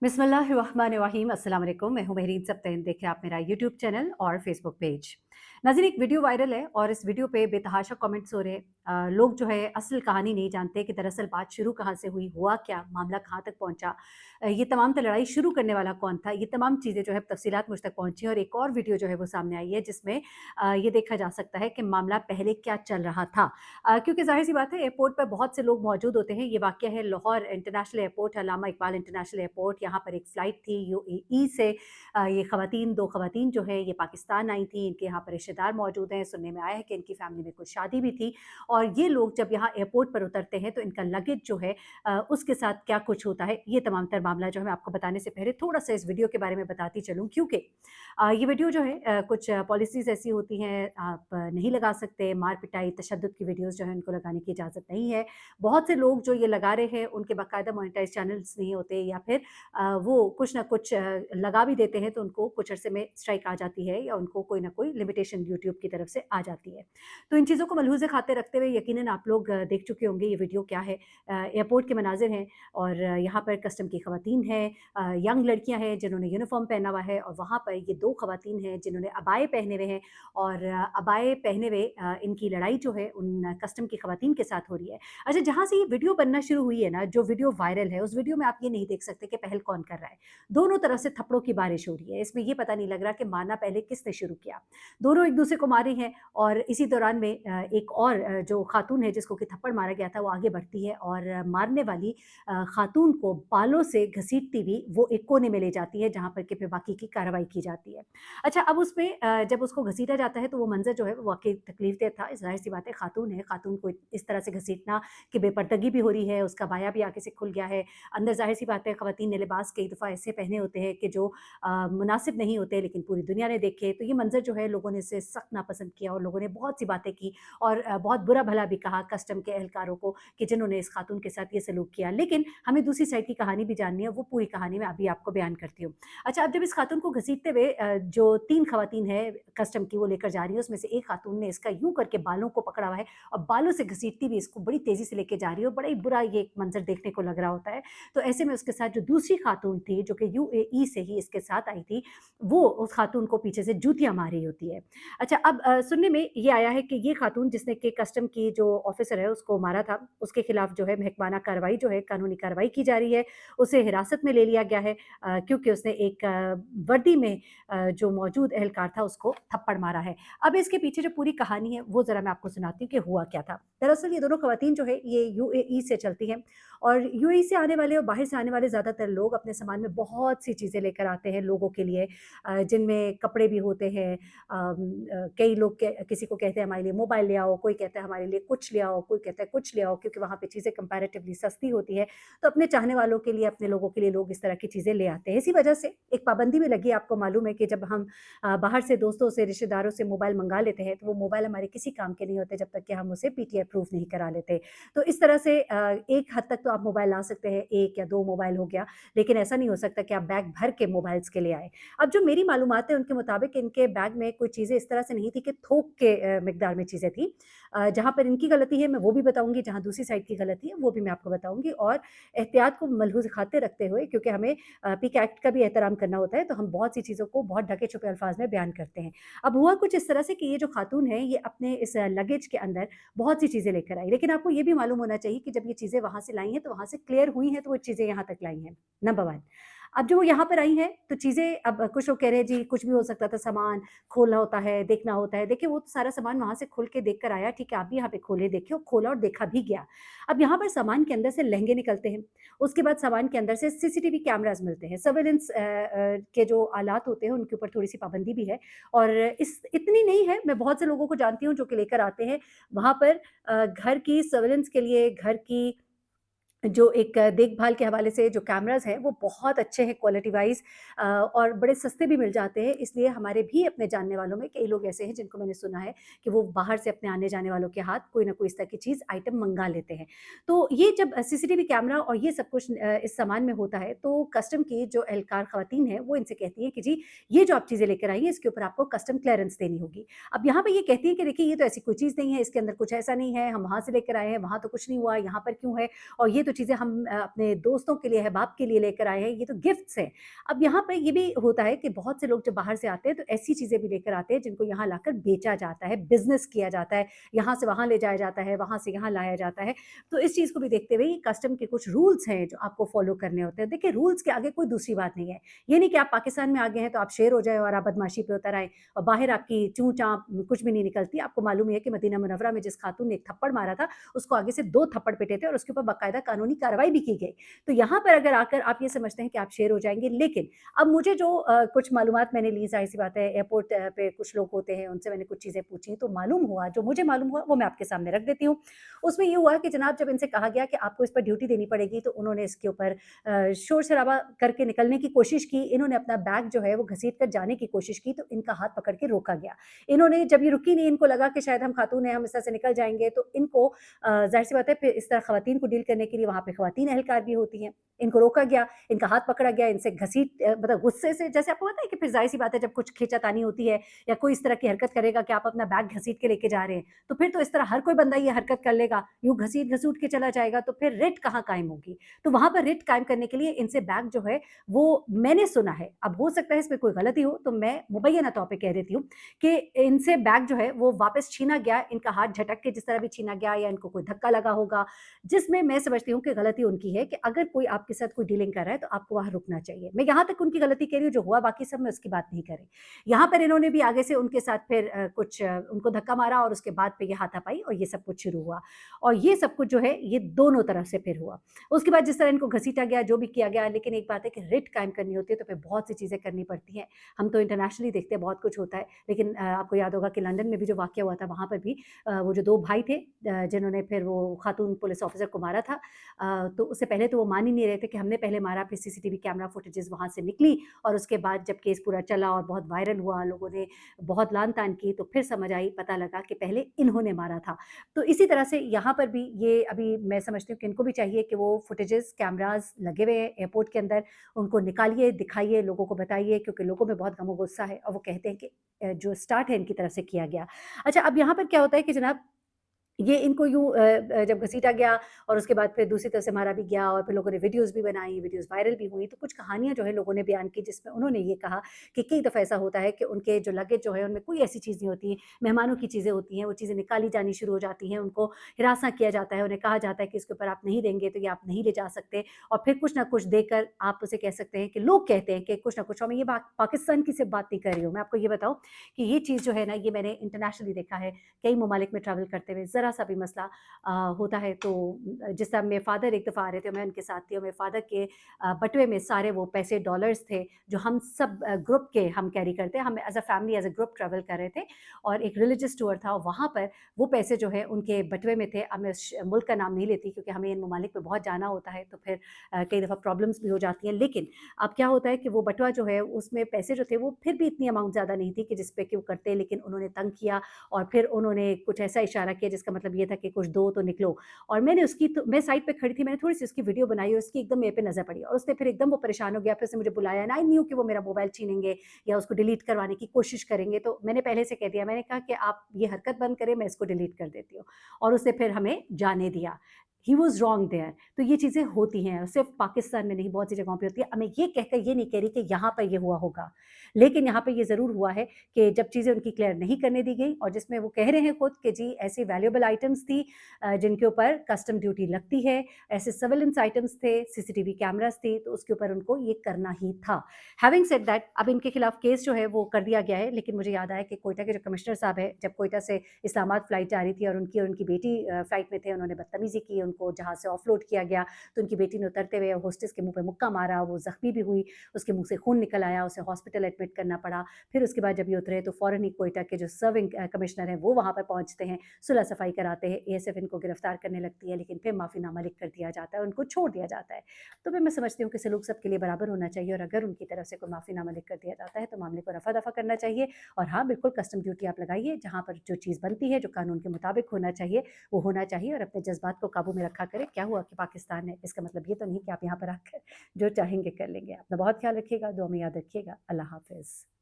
बिस्मिल्लाहिर्रहमानिर्रहीम अस्सलाम वालेकुम। मैं हूं महरीन सब्तैन। देखिए आप मेरा यूट्यूब चैनल और फेसबुक पेज। नाज़रीन, एक वीडियो वायरल है और इस वीडियो पे बेतहाशा कमेंट्स हो रहे हैं। लोग जो है असल कहानी नहीं जानते कि दरअसल बात शुरू कहाँ से हुई, हुआ क्या, मामला कहाँ तक पहुंचा, ये तमाम लड़ाई शुरू करने वाला कौन था, ये तमाम चीज़ें जो है तफसीलात मुझ तक पहुंची। और एक और वीडियो जो है वो सामने आई है जिसमें ये देखा जा सकता है कि मामला पहले क्या चल रहा था। क्योंकि ज़ाहिर सी बात है, एयरपोर्ट पर बहुत से लोग मौजूद होते हैं। ये वाक़या है लाहौर इंटरनेशनल एयरपोर्ट, अल्लामा इकबाल इंटरनेशनल एयरपोर्ट। यहाँ पर एक फ़्लाइट थी यूएई से। ये ख़वातीन 2 ख़वातीन जो है ये पाकिस्तान आई थी। इनके यहाँ पर रिश्तेदार मौजूद हैं। सुनने में आया है कि इनकी फ़ैमिली में कुछ शादी भी थी और ये लोग जब यहाँ एयरपोर्ट पर उतरते हैं तो इनका लगेज जो है उसके साथ क्या कुछ होता है, ये तमाम तर मामला जो है मैं आपको बताने से पहले थोड़ा-सा इस वीडियो के बारे में बताती चलूँ। क्योंकि ये वीडियो जो है कुछ पॉलिसीज़ ऐसी होती हैं, आप नहीं लगा सकते। मार-पिटाई, तशद्दुद की वीडियोज़ जो हैं उनको लगाने की इजाज़त नहीं है। बहुत से लोग जो ये लगा रहे हैं उनके बाकायदा मोनेटाइज़ चैनल्स नहीं होते, या फिर वो कुछ ना कुछ लगा भी देते हैं तो उनको कुछ अरसे में स्ट्राइक आ जाती है या उनको कोई ना कोई लिमिटेशन यूट्यूब की तरफ से आ जाती है। तो इन चीज़ों को मलहूज़े खाते रखते हुए यकीनन आप लोग देख चुके होंगे ये वीडियो क्या है। एयरपोर्ट के मनाज़िर हैं और यहाँ पर कस्टम की ख़वातीन हैं, यंग लड़कियाँ हैं जिन्होंने यूनिफ़ॉर्म पहना हुआ है, और वहाँ पर ये 2 ख़वातीन हैं जिन्होंने अबाए पहने हुए हैं। और अबाए पहने हुए इनकी लड़ाई जो है उन कस्टम की ख़वातीन के साथ हो रही है। अच्छा, जहाँ से ये वीडियो बनना शुरू हुई है ना, जो वीडियो वायरल है, उस वीडियो में आप ये नहीं देख सकते कि पहल कौन कर रहा है। दोनों तरफ से थप्पड़ों की बारिश हो रही है। इसमें ये पता नहीं लग रहा कि मारना पहले किसने शुरू किया। दोनों एक-दूसरे को मार रही हैं और इसी दौरान में एक और जो खातून है जिसको कि थप्पड़ मारा गया था, वो आगे बढ़ती है और मारने वाली खातून को बालों से घसीटती हुई वो एक कोने में ले जाती है जहाँ पर कि फिर बाकी की कार्रवाई की जाती है। अच्छा, अब उसमें जब उसको घसीटा जाता है तो वो मंज़र जो है वो वाक़ई तकलीफ़देह था। ज़ाहिर-सी बात है, खातून है, खातून को इस तरह से घसीटना कि बेपर्दगी भी हो रही है, उसका बाया भी आगे से खुल गया है। अंदर ज़ाहिर-सी बात है, ख़वातीन ने लिबास कई दफ़ा ऐसे पहने होते हैं कि जो मुनासिब नहीं होते, लेकिन पूरी दुनिया ने देखे। तो ये मंज़र जो है लोगों ने इसे सख्त नापसंद किया और लोगों ने बहुत सी बातें की और बहुत बुरा-भला भी कहा कस्टम के एहलकारों को कि जिन्होंने इस खातून के साथ ये सलूक किया। लेकिन हमें दूसरी साइड की कहानी भी जाननी है, वो पूरी कहानी मैं अभी आपको बयान करती हूँ। अच्छा, अब जब इस खातून को घसीटते हुए जो 3 खवातीन हैं कस्टम की वो लेकर जा रही है, उसमें से एक खातून ने इसका यूँ करके बालों को पकड़ा हुआ है और बालों से घसीटती हुई इसको बड़ी तेज़ी से लेके जा रही है और बड़ा ही बुरा ये मंज़र देखने को लग रहा होता है। तो ऐसे में उसके साथ जो दूसरी खातून थी, जो कि यूएई से ही इसके साथ आई थी, वो उस खातून को पीछे से जूतियाँ मार रही होती है। अच्छा, अब सुनने में ये आया है कि ये खातून जिसने कि कस्टम की जो ऑफ़िसर है उसको मारा था, उसके खिलाफ जो है महकमाना कार्रवाई जो है, कानूनी कार्रवाई की जा रही है। उसे हिरासत में ले लिया गया है क्योंकि उसने एक वर्दी में जो मौजूद एहलकार था उसको थप्पड़ मारा है। अब इसके पीछे जो पूरी कहानी है वो ज़रा मैं आपको सुनाती हूँ कि हुआ क्या था। दरअसल ये दोनों ख़वातीन जो है ये यूएई से चलती हैं और यूएई से आने वाले और बाहर से आने वाले ज़्यादातर लोग अपने सामान में बहुत सी चीज़ें लेकर आते हैं लोगों के लिए, जिनमें कपड़े भी होते हैं। कई लोग किसी को कहते हैं हमारे लिए मोबाइल ले आओ, कोई कहता है हमारे लिए कुछ ले आओ, कोई कहता है कुछ ले आओ, क्योंकि वहाँ पे चीज़ें कंपैरेटिवली सस्ती होती है। तो अपने चाहने वालों के लिए, अपने लोगों के लिए लोग इस तरह की चीज़ें ले आते हैं। इसी वजह से एक पाबंदी भी लगी है, आपको मालूम है कि जब हम बाहर से दोस्तों से, रिश्तेदारों से मोबाइल मंगा लेते हैं, तो वो मोबाइल हमारे किसी काम के नहीं होते जब तक कि हम उसे पीटीआई प्रूफ नहीं करा लेते। तो इस तरह से एक हद तक तो आप मोबाइल ला सकते हैं, 1 या 2 मोबाइल हो गया, लेकिन ऐसा नहीं हो सकता कि आप बैग भर के मोबाइल्स के लिए आएँ। अब जो मेरी मालूमात है उनके मुताबिक इनके बैग में कोई चीज़ें इस तरह से नहीं थी कि थोक के मिकदार में चीज़ें थी। जहाँ पर इनकी गलती है मैं वो भी बताऊँगी, जहाँ दूसरी साइड की गलती है वो भी मैं आपको बताऊँगी, और एहतियात को मलहूज़ खाते रखते हुए, क्योंकि हमें पीक एक्ट का भी एहतराम करना होता है, तो हम बहुत सी चीज़ों को बहुत ढके-छुपे अल्फाज़ में बयान करते हैं। अब हुआ कुछ इस तरह से कि ये जो खातून है ये अपने इस लगेज के अंदर बहुत सी चीज़ें लेकर आई। लेकिन आपको ये भी मालूम होना चाहिए कि जब ये चीज़ें वहाँ से लाई हैं तो वहाँ से क्लियर हुई हैं, तो वो चीज़ें यहाँ तक लाई हैं, नंबर 1। अब जो वो यहाँ पर आई हैं तो चीज़ें, अब कुछ लोग कह रहे हैं जी कुछ भी हो सकता था, सामान खोलना होता है, देखना होता है। देखिए वो तो सारा सामान वहाँ से खोल के देख कर आया, ठीक है, आप भी यहाँ पे खोले, देखे और खोला और देखा भी गया। अब यहाँ पर सामान के अंदर से लहंगे निकलते हैं, उसके बाद सामान के अंदर से सीसीटीवी कैमराज़ मिलते हैं, सर्विलेंस के जो आलात होते हैं उनके ऊपर थोड़ी-सी पाबंदी भी है। और इस इतनी नहीं है, मैं बहुत से लोगों को जानती हूँ जो कि लेकर आते हैं वहाँ पर घर की सर्विलेंस के लिए, घर की जो एक देखभाल के हवाले से जो कैमराज़ हैं, वो बहुत अच्छे हैं क्वालिटी वाइज़, और बड़े सस्ते भी मिल जाते हैं। इसलिए हमारे भी अपने जानने वालों में कई लोग ऐसे हैं जिनको मैंने सुना है कि वो बाहर से अपने आने-जाने वालों के हाथ कोई न कोई इस तरह की चीज़ आइटम मँगा लेते हैं। तो ये जब सीसीटीवी कैमरा और ये सब कुछ इस सामान में होता है, तो कस्टम की जो एहलकार ख़वातीन हैं, वो इनसे कहती हैं कि जी, ये जो आप चीज़ें लेकर आई हैं, इसके ऊपर आपको कस्टम क्लीयरेंस देनी होगी। अब यहाँ पे ये कहती हैं कि देखिए, ये तो ऐसी कोई चीज़ नहीं है, इसके अंदर कुछ ऐसा नहीं है, हम वहाँ से लेकर आए हैं, वहाँ तो कुछ नहीं हुआ, यहाँ पर क्यों है? और ये तो चीज़ें हम अपने दोस्तों के लिए है, बाप के लिए लेकर आए हैं, ये तो गिफ्ट्स हैं। अब यहाँ पे ये भी होता है कि बहुत से लोग जब बाहर से आते हैं, तो ऐसी चीज़ें भी लेकर आते हैं जिनको यहाँ लाकर बेचा जाता है, बिज़नेस किया जाता है, यहाँ से वहाँ ले जाया जाता है, वहाँ से यहाँ लाया जाता है। तो इस चीज़ को भी देखते हुए कस्टम के कुछ रूल्स हैं जो आपको फॉलो करने होते हैं। देखिए रूल्स के आगे कोई दूसरी बात नहीं है। ये नहीं कि आप पाकिस्तान में आ गए हैं तो आप शेर हो जाए और आप बदमाशी पे उतर आए और बाहर आपकी चूँ-चाँ कुछ भी नहीं निकलती। आपको मालूम ही है कि मदीना मुनव्वरा में जिस खातून ने एक थप्पड़ मारा था, उसको आगे से 2 थप्पड़ पिटे थे और उसके ऊपर बाकायदा कानूनी कार्रवाई भी की गई। तो यहाँ पर अगर आकर आप ये समझते हैं कि आप शेर हो जाएँगे, लेकिन अब मुझे जो कुछ मालूमात मैंने ली, ज़ाहिर-सी बात है एयरपोर्ट पे कुछ लोग होते हैं, उनसे मैंने कुछ चीज़ें पूछी, तो मालूम हुआ, जो मुझे मालूम हुआ वो मैं आपके सामने रख देती हूँ। उसमें ये हुआ कि जनाब जब इनसे कहा गया कि आपको इस पर ड्यूटी देनी पड़ेगी, तो उन्होंने इसके ऊपर शोर-शराबा करके निकलने की कोशिश की। इन्होंने अपना बैग जो है वो घसीट कर जाने की कोशिश की, तो इनका हाथ पकड़ के रोका गया। इन्होंने जब ये रुकी नहीं, इनको लगा कि शायद हम खातून हैं, हम इस तरह से निकल जाएँगे, तो इनको ज़ाहिर-सी बात है फिर इस तरह खवातीन को डील करने के लिए वहाँ पे खवातीन एहलकार भी होती हैं। इनको रोका गया, इनका हाथ पकड़ा गया, इनसे मतलब गुस्से से, जैसे आपको पता है कि फिर ज़ाहिर-सी बात है जब कुछ खींचातानी होती है या कोई इस तरह की हरकत करेगा कि आप अपना बैग घसीट के लेके जा रहे हैं, तो फिर तो इस तरह हर कोई बंदा ये हरकत कर लेगा, यूँ घसीट-घसूट के चला जाएगा, तो फिर रिट कहाँ कायम होगी? तो वहाँ पर रिट कायम करने के लिए इनसे बैग जो है वो मैंने सुना है, अब हो सकता है इसमें कोई गलती हो, तो मैं मुबैय्यना तौर पे कह देती हूँ कि इनसे बैग जो है वो वापस छीना गया, इनका हाथ झटक के जिस तरह भी छीना गया या इनको कोई धक्का लगा होगा, जिसमें मैं समझती हूँ कि गलती उनकी है कि अगर कोई आपके साथ कोई डीलिंग कर रहा है, तो आपको वहाँ रुकना चाहिए। मैं यहाँ तक उनकी गलती कह रही हूँ, जो हुआ बाकी सब मैं उसकी बात नहीं कर रही। यहाँ पर इन्होंने भी आगे से उनके साथ फिर कुछ उनको धक्का मारा और उसके बाद फिर ये हाथापाई और ये सब कुछ शुरू हुआ। और ये सब कुछ जो है, ये दोनों तरफ से फिर हुआ। उसके बाद जिस तरह इनको घसीटा गया, जो भी किया गया, लेकिन एक बात है कि रिट कायम करनी होती है, तो फिर बहुत सी चीज़ें करनी पड़ती हैं। हम तो इंटरनेशनली देखते हैं, बहुत कुछ होता है, लेकिन आपको याद होगा कि लंदन में भी जो वाक़या हुआ था, वहाँ पर भी वो जो 2 भाई थे जिन्होंने फिर वो खातून पुलिस ऑफ़िसर को मारा था, तो उससे पहले तो वो मान ही नहीं रहे थे कि हमने पहले मारा, फिर सीसीटीवी कैमरा फुटेजेस वहाँ से निकली और उसके बाद जब केस पूरा चला और बहुत वायरल हुआ, लोगों ने बहुत लान-तान की, तो फिर समझ आई, पता लगा कि पहले इन्होंने मारा था। तो इसी तरह से यहाँ पर भी ये अभी मैं समझती हूँ कि इनको भी चाहिए कि वो फुटेजेस, कैमराज़ लगे हुए हैं एयरपोर्ट के अंदर, उनको निकालिए, दिखाइए, लोगों को बताइए, क्योंकि लोगों में बहुत गम-ओ-गुस्सा है और वो कहते हैं कि जो स्टार्ट है इनकी तरफ से किया गया। अच्छा, अब यहाँ पर क्या होता है कि जनाब ये इनको यूँ जब घसीटा गया और उसके बाद फिर दूसरी तरफ से मारा भी गया और फिर लोगों ने वीडियोज़ भी बनाई, वीडियोज़ वायरल भी हुई, तो कुछ कहानियाँ जो है लोगों ने बयान की जिसमें उन्होंने ये कहा कि कई दफ़ा ऐसा होता है कि उनके जो लगेज जो है उनमें कोई ऐसी चीज़ नहीं होती, मेहमानों की चीज़ें होती हैं, वो चीज़ें निकाली जानी शुरू हो जाती हैं, उनको हिरासा किया जाता है, उन्हें कहा जाता है कि इसके ऊपर आप नहीं देंगे तो ये आप नहीं ले जा सकते और फिर कुछ ना कुछ देकर आप उसे कह सकते हैं कि लोग कहते हैं कि कुछ ना कुछ, और मैं ये बात पाकिस्तान की सिर्फ़ बात नहीं कर रही हूँ, मैं आपको ये बताऊँ कि ये चीज़ जो है ना, ये मैंने इंटरनेशनली देखा है, कई ममालिक में ट्रैवल करते हुए ज़रा-सा भी मसला होता है तो जिस तरह मेरे फ़ादर एक दफ़ा आ रहे थे, मैं उनके साथ थी और मेरे फ़ादर के बटुए में सारे वो पैसे डॉलर्स थे, जो हम सब ग्रुप के हम कैरी करते हैं। हम as a family, as a group travel कर रहे थे और एक रिलिजियस टूर था और वहाँ पर वो पैसे जो है उनके बटुए में थे। अब मैं उस मुल्क का नाम नहीं लेती क्योंकि हमें इन ममालिक में बहुत जाना होता है, तो फिर कई दफ़ा प्रॉब्लम्स भी हो जाती हैं। लेकिन अब क्या होता है कि वो बटुआ जो है उसमें पैसे जो थे वो फिर भी इतनी अमाउंट ज़्यादा नहीं थी कि जिस पे कि वो करते, लेकिन उन्होंने तंग किया और फिर उन्होंने कुछ ऐसा इशारा किया जिसका मतलब ये था कि कुछ दो तो निकलो। और मैंने उसकी तो मैं साइड पे खड़ी थी, मैंने थोड़ी-सी उसकी वीडियो बनाई और उसकी एकदम मेरे पे नज़र पड़ी और उसने फिर एकदम वो परेशान हो गया, फिर उसने मुझे बुलाया एंड आई न्यू कि वो मेरा मोबाइल छीनेंगे या उसको डिलीट करवाने की कोशिश करेंगे, तो मैंने पहले से कह दिया, मैंने कहा कि आप ये हरकत बंद करें, मैं इसको डिलीट कर देती हूँ और उसने फिर हमें जाने दिया। He was wrong there. तो ये चीज़ें होती हैं, सिर्फ़ पाकिस्तान में नहीं, बहुत सी जगहों पे होती है। अब मैं ये कहकर ये नहीं कह रही कि यहाँ पर ये हुआ होगा, लेकिन यहाँ पे ये ज़रूर हुआ है कि जब चीज़ें उनकी क्लियर नहीं करने दी गई और जिसमें वो कह रहे हैं खुद कि जी ऐसी वैल्यूएबल आइटम्स थी जिनके ऊपर कस्टम ड्यूटी लगती है, ऐसे सर्विलेंस आइटम्स थे, सीसीटीवी कैमराज़ थी, तो उसके ऊपर उनको ये करना ही था। हैविंग सेड दैट, अब इनके खिलाफ केस जो है वो कर दिया गया है, लेकिन मुझे याद आया कि कोयटा के जो कमिश्नर साहब हैं, जब कोयटा से इस्लामाबाद फ्लाइट जा रही थी और उनकी बेटी फ्लाइट में थे, उन्होंने बदतमीज़ी की, उनको जहाज़ से ऑफलोड किया गया, तो उनकी बेटी ने उतरते हुए होस्टेस के मुँह पे मुक्का मारा, वो ज़ख्मी भी हुई, उसके मुँह से खून निकल आया, उसे हॉस्पिटल एडमिट करना पड़ा। फिर उसके बाद जब ये उतरे तो फ़ौरन ही कोयटा के जो सर्विंग कमिश्नर हैं, वो वहाँ पर पहुँचते हैं, सुलह सफ़ाई कराते हैं, एएसएफ इनको गिरफ्तार करने लगती है, लेकिन फिर माफ़ीनामा लिख कर दिया जाता है, उनको छोड़ दिया जाता है। तो फिर मैं समझती हूँ कि सलूक सबके लिए बराबर होना चाहिए और अगर उनकी तरफ से कोई माफ़ीनामा लिख कर दिया जाता है, तो मामले को रफ़ा-दफ़ा करना चाहिए और हाँ, बिल्कुल कस्टम ड्यूटी आप लगाइए, जहाँ पर जो चीज़ बनती है, जो कानून के मुताबिक होना चाहिए, वो होना चाहिए और अपने जज़्बात को काबू में रखा करें। क्या हुआ कि पाकिस्तान है, इसका मतलब ये तो नहीं कि आप यहाँ पर आकर जो चाहेंगे कर लेंगे। अपना बहुत ख्याल रखिएगा, दुआ में याद रखिएगा। अल्लाह हाफ़िज़।